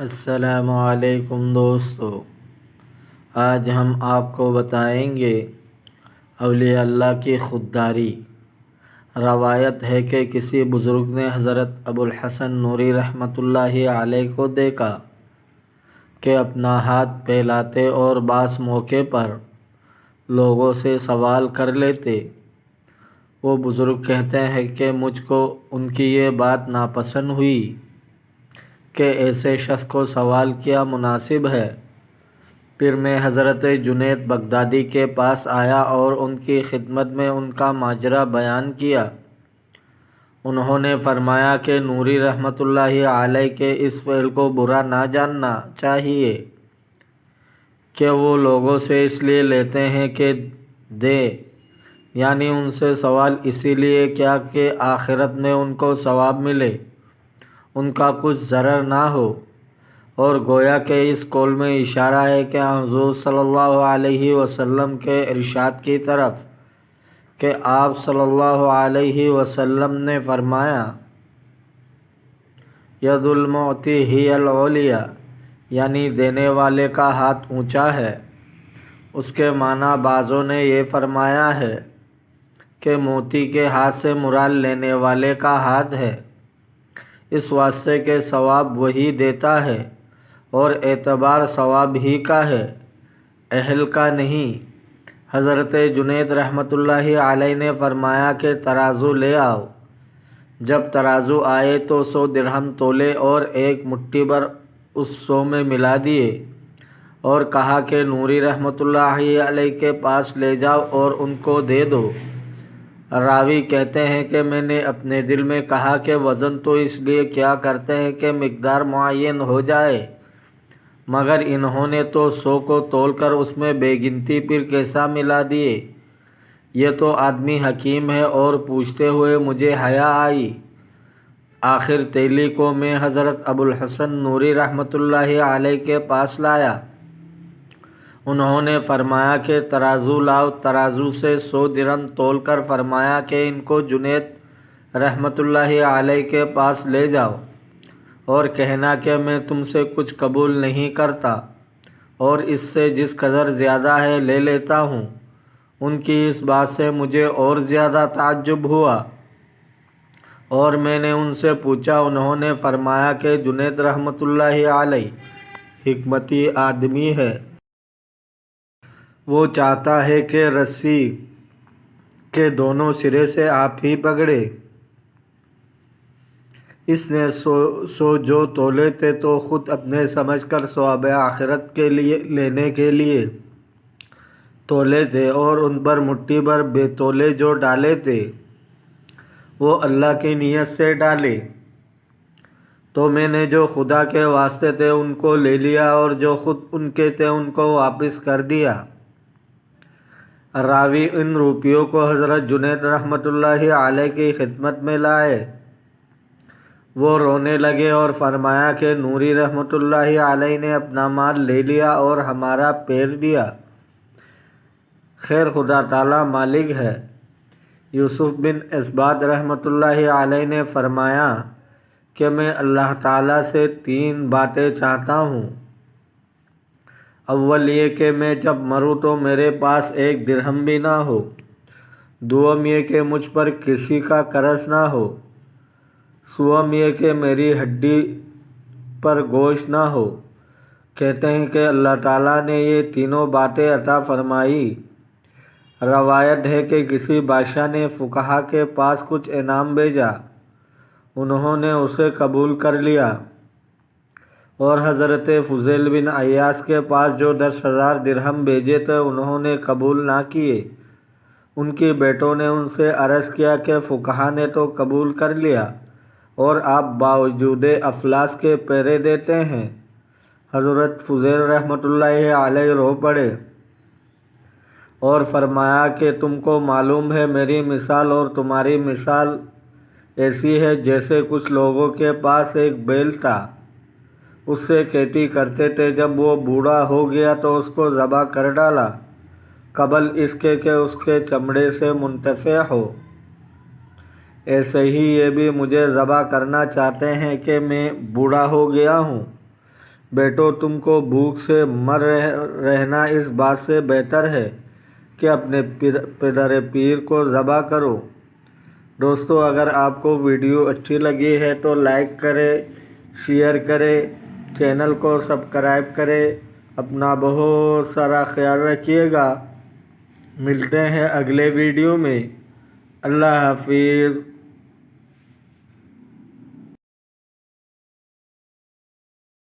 السلام علیکم دوستو، آج ہم آپ کو بتائیں گے اولیاء اللہ کی خودداری۔ روایت ہے کہ کسی بزرگ نے حضرت ابو الحسن نوری رحمۃ اللہ علیہ کو دیکھا کہ اپنا ہاتھ پھیلاتے اور بعض موقع پر لوگوں سے سوال کر لیتے۔ وہ بزرگ کہتے ہیں کہ مجھ کو ان کی یہ بات ناپسند ہوئی کہ ایسے شخص کو سوال کیا مناسب ہے۔ پھر میں حضرت جنید بغدادی کے پاس آیا اور ان کی خدمت میں ان کا ماجرا بیان کیا۔ انہوں نے فرمایا کہ نوری رحمۃ اللہ علیہ کے اس فعل کو برا نہ جاننا چاہیے کہ وہ لوگوں سے اس لیے لیتے ہیں کہ دے، یعنی ان سے سوال اسی لیے کیا کہ آخرت میں ان کو ثواب ملے، ان کا کچھ ضرر نہ ہو۔ اور گویا کہ اس قول میں اشارہ ہے کہ حضور صلی اللہ علیہ وسلم کے ارشاد کی طرف کہ آپ صلی اللہ علیہ وسلم نے فرمایا ید المعطی ہی العلیٰ، یعنی دینے والے کا ہاتھ اونچا ہے۔ اس کے معنی بعضوں نے یہ فرمایا ہے کہ موتی کے ہاتھ سے مراد لینے والے کا ہاتھ ہے، اس واسطے کہ ثواب وہی دیتا ہے اور اعتبار ثواب ہی کا ہے، اہل کا نہیں۔ حضرت جنید رحمۃ اللہ علیہ نے فرمایا کہ ترازو لے آؤ۔ جب ترازو آئے تو 100 درہم تولے اور ایک مٹھی بھر اس 100 میں ملا دیے اور کہا کہ نوری رحمۃ اللہ علیہ کے پاس لے جاؤ اور ان کو دے دو۔ راوی کہتے ہیں کہ میں نے اپنے دل میں کہا کہ وزن تو اس لیے کیا کرتے ہیں کہ مقدار معین ہو جائے، مگر انہوں نے تو 100 کو تول کر اس میں بے گنتی پھر کیسا ملا دیے۔ یہ تو آدمی حکیم ہے۔ اور پوچھتے ہوئے مجھے حیا آئی۔ آخر تیلی کو میں حضرت ابو الحسن نوری رحمۃ اللہ علیہ کے پاس لایا۔ انہوں نے فرمایا کہ ترازو لاؤ۔ ترازو سے 100 درہم تول کر فرمایا کہ ان کو جنید رحمۃ اللہ علیہ کے پاس لے جاؤ اور کہنا کہ میں تم سے کچھ قبول نہیں کرتا اور اس سے جس قدر زیادہ ہے لے لیتا ہوں۔ ان کی اس بات سے مجھے اور زیادہ تعجب ہوا اور میں نے ان سے پوچھا۔ انہوں نے فرمایا کہ جنید رحمۃ اللہ علیہ حکمتی آدمی ہے، وہ چاہتا ہے کہ رسی کے دونوں سرے سے آپ ہی پکڑے۔ اس نے 100 جو تولے تھے تو خود اپنے سمجھ کر ثواب آخرت کے لیے لینے کے لیے تولے تھے اور ان پر مٹھی بھر بے تولے جو ڈالے تھے وہ اللہ کی نیت سے ڈالے۔ تو میں نے جو خدا کے واسطے تھے ان کو لے لیا اور جو خود ان کے تھے ان کو واپس کر دیا۔ راوی ان روپیوں کو حضرت جنید رحمۃ اللہ علیہ کی خدمت میں لائے۔ وہ رونے لگے اور فرمایا کہ نوری رحمۃ اللہ علیہ نے اپنا مال لے لیا اور ہمارا پھیر دیا۔ خیر خدا تعالی مالک ہے۔ یوسف بن اسباد رحمۃ اللہ علیہ نے فرمایا کہ میں اللہ تعالی سے 3 باتیں چاہتا ہوں۔ اول یہ کہ میں جب مروں تو میرے پاس 1 درہم بھی نہ ہو۔ دوم یہ کہ مجھ پر کسی کا قرض نہ ہو۔ سوم یہ کہ میری ہڈی پر گوشت نہ ہو۔ کہتے ہیں کہ اللہ تعالیٰ نے یہ تینوں باتیں عطا فرمائی۔ روایت ہے کہ کسی بادشاہ نے فقہا کے پاس کچھ انعام بھیجا، انہوں نے اسے قبول کر لیا، اور حضرت فضیل بن عیاض کے پاس جو 10,000 درہم بھیجے تھے انہوں نے قبول نہ کیے۔ ان کے بیٹوں نے ان سے عرض کیا کہ فقہا نے تو قبول کر لیا اور آپ باوجود افلاس کے پہرے دیتے ہیں۔ حضرت فضیل رحمۃ اللہ علیہ رو پڑے اور فرمایا کہ تم کو معلوم ہے میری مثال اور تمہاری مثال ایسی ہے جیسے کچھ لوگوں کے پاس ایک بیل تھا، اس سے کھیتی کرتے تھے، جب وہ بوڑھا ہو گیا تو اس کو ذبح کر ڈالا قبل اس کے کہ اس کے چمڑے سے منتفع ہو۔ ایسے ہی یہ بھی مجھے ذبح کرنا چاہتے ہیں کہ میں بوڑھا ہو گیا ہوں، بیٹو تم کو بھوک سے مر رہنا اس بات سے بہتر ہے کہ اپنے پدر پیر کو ذبح کرو۔ دوستو اگر آپ کو ویڈیو اچھی لگی ہے تو لائک کرے، شیئر کرے، چینل کو سبسکرائب کرے۔ اپنا بہت سارا خیال رکھیے گا۔ ملتے ہیں اگلے ویڈیو میں۔ اللہ حافظ۔